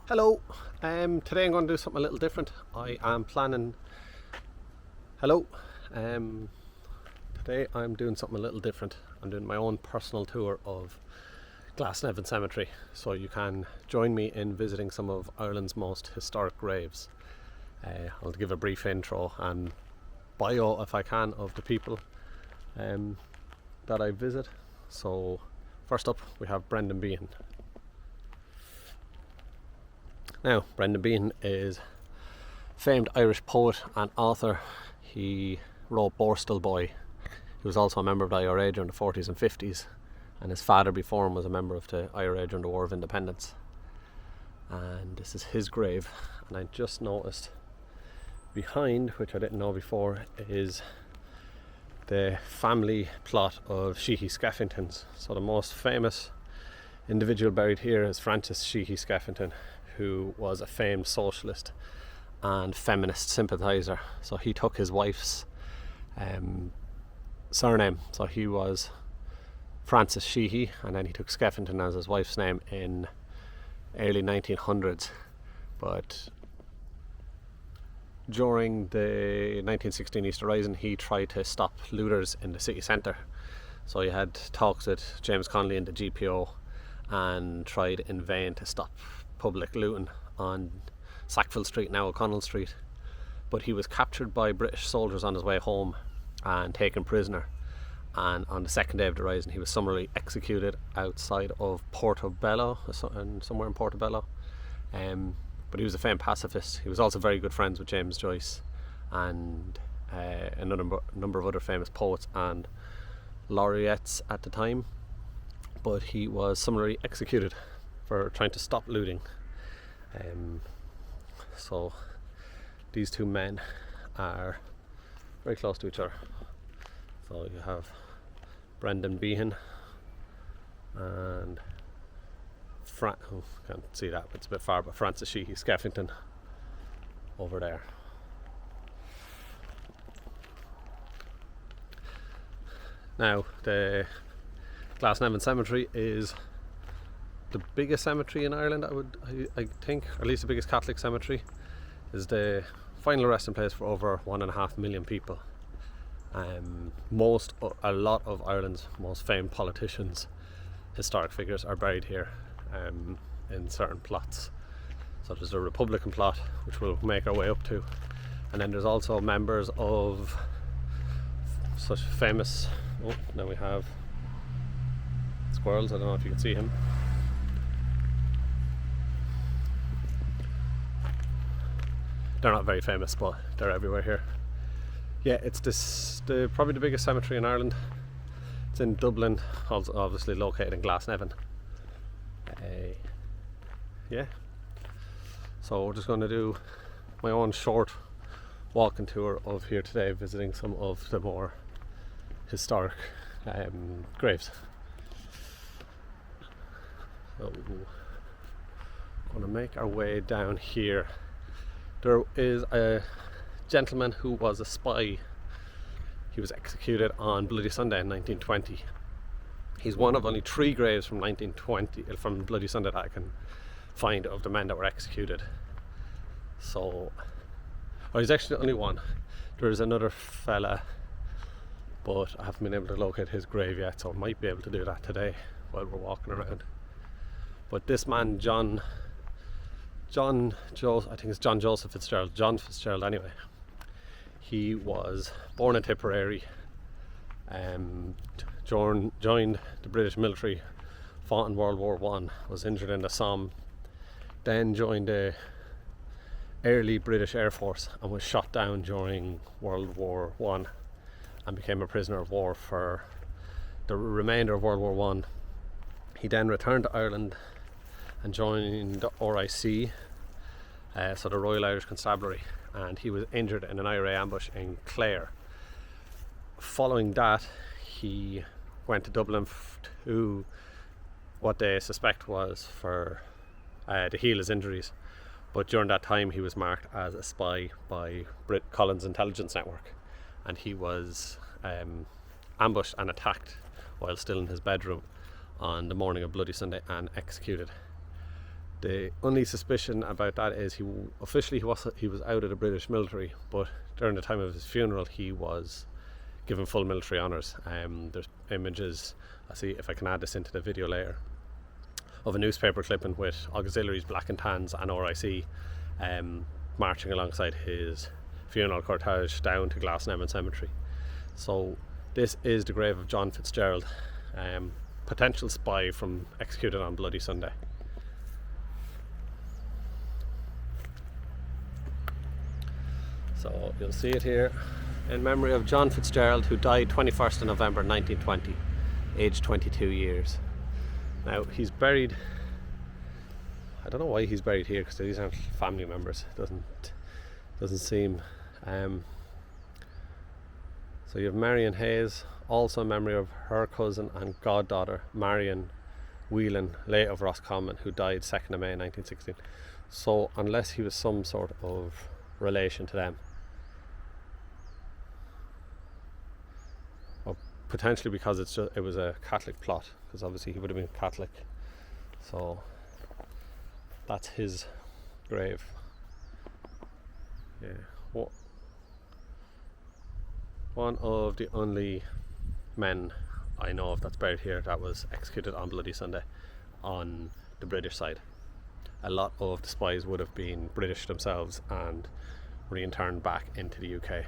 Hello. Today I'm going to do something a little different. I am planning. Hello. Um, Today I'm doing something a little different. I'm doing my own personal tour of Glasnevin Cemetery, so you can join me in visiting some of Ireland's most historic graves. I'll give a brief intro and bio, if I can, of the people that I visit. So, first up, we have Brendan Behan. Now, Brendan Behan is famed Irish poet and author. He wrote Borstal Boy. He was also a member of the IRA during the 40s and 50s, and his father before him was a member of the IRA during the War of Independence. And this is his grave, and I just noticed behind, which I didn't know before, is the family plot of Sheehy Skeffingtons. So the most famous individual buried here is Francis Sheehy Skeffington, who was a famed socialist and feminist sympathiser. So he took his wife's surname. So he was Francis Sheehy, and then he took Skeffington as his wife's name in early 1900s. But during the 1916 Easter Rising, he tried to stop looters in the city centre. So he had talks with James Connolly and the GPO and tried in vain to stop public looting on Sackville Street, now O'Connell Street. But he was captured by British soldiers on his way home and taken prisoner. And on the second day of the Rising, he was summarily executed outside of Portobello, somewhere in Portobello. But he was a famed pacifist. He was also very good friends with James Joyce and a number of other famous poets and laureates at the time. But he was summarily executed for trying to stop looting. So these two men are very close to each other. So you have Brendan Behan and can't see that, but it's a bit far, but Francis Sheehy Skeffington over there. Now, the Glasnevin Cemetery is the biggest cemetery in Ireland, I think, or at least the biggest Catholic cemetery. Is the final resting place for over 1.5 million people. A lot of Ireland's most famed politicians, historic figures, are buried here in certain plots. So there's a Republican plot, which we'll make our way up to, and then there's also members of such famous. Now we have squirrels. I don't know if you can see him. They're not very famous, but they're everywhere here. Yeah, it's probably the biggest cemetery in Ireland. It's in Dublin, also obviously located in Glasnevin. Yeah. So we're just going to do my own short walking tour of here today, visiting some of the more historic graves. So we're going to make our way down here. There is a gentleman who was a spy. He was executed on Bloody Sunday in 1920. He's one of only 3 graves from Bloody Sunday that I can find of the men that were executed. He's actually only one. There is another fella, but I haven't been able to locate his grave yet, so I might be able to do that today while we're walking around. But this man, John Fitzgerald anyway. He was born in Tipperary, joined the British military, fought in World War I, was injured in the Somme, then joined the early British Air Force and was shot down during World War I and became a prisoner of war for the remainder of World War I. He then returned to Ireland and joined the RIC, so the Royal Irish Constabulary, and he was injured in an IRA ambush in Clare. Following that, he went to Dublin to what they suspect was to heal his injuries, but during that time he was marked as a spy by Collins Intelligence Network, and he was ambushed and attacked while still in his bedroom on the morning of Bloody Sunday and executed. The only suspicion about that is he was out of the British military, but during the time of his funeral he was given full military honours. There's images, I'll see if I can add this into the video later, of a newspaper clipping with auxiliaries, black and tans and RIC marching alongside his funeral cortege down to Glasnevin Cemetery. So this is the grave of John Fitzgerald, potential spy from executed on Bloody Sunday. So you'll see it here, in memory of John Fitzgerald, who died 21st of November 1920, aged 22 years. Now he's buried, I don't know why he's buried here, because these aren't family members. It doesn't seem. So you have Marion Hayes, also in memory of her cousin and goddaughter Marion Whelan, late of Roscommon, who died 2nd of May 1916. So unless he was some sort of relation to them, or potentially because it was a Catholic plot, because obviously he would have been Catholic. So that's his grave. Yeah. One of the only men I know of that's buried here that was executed on Bloody Sunday on the British side. A lot of the spies would have been British themselves and re-interned back into the UK.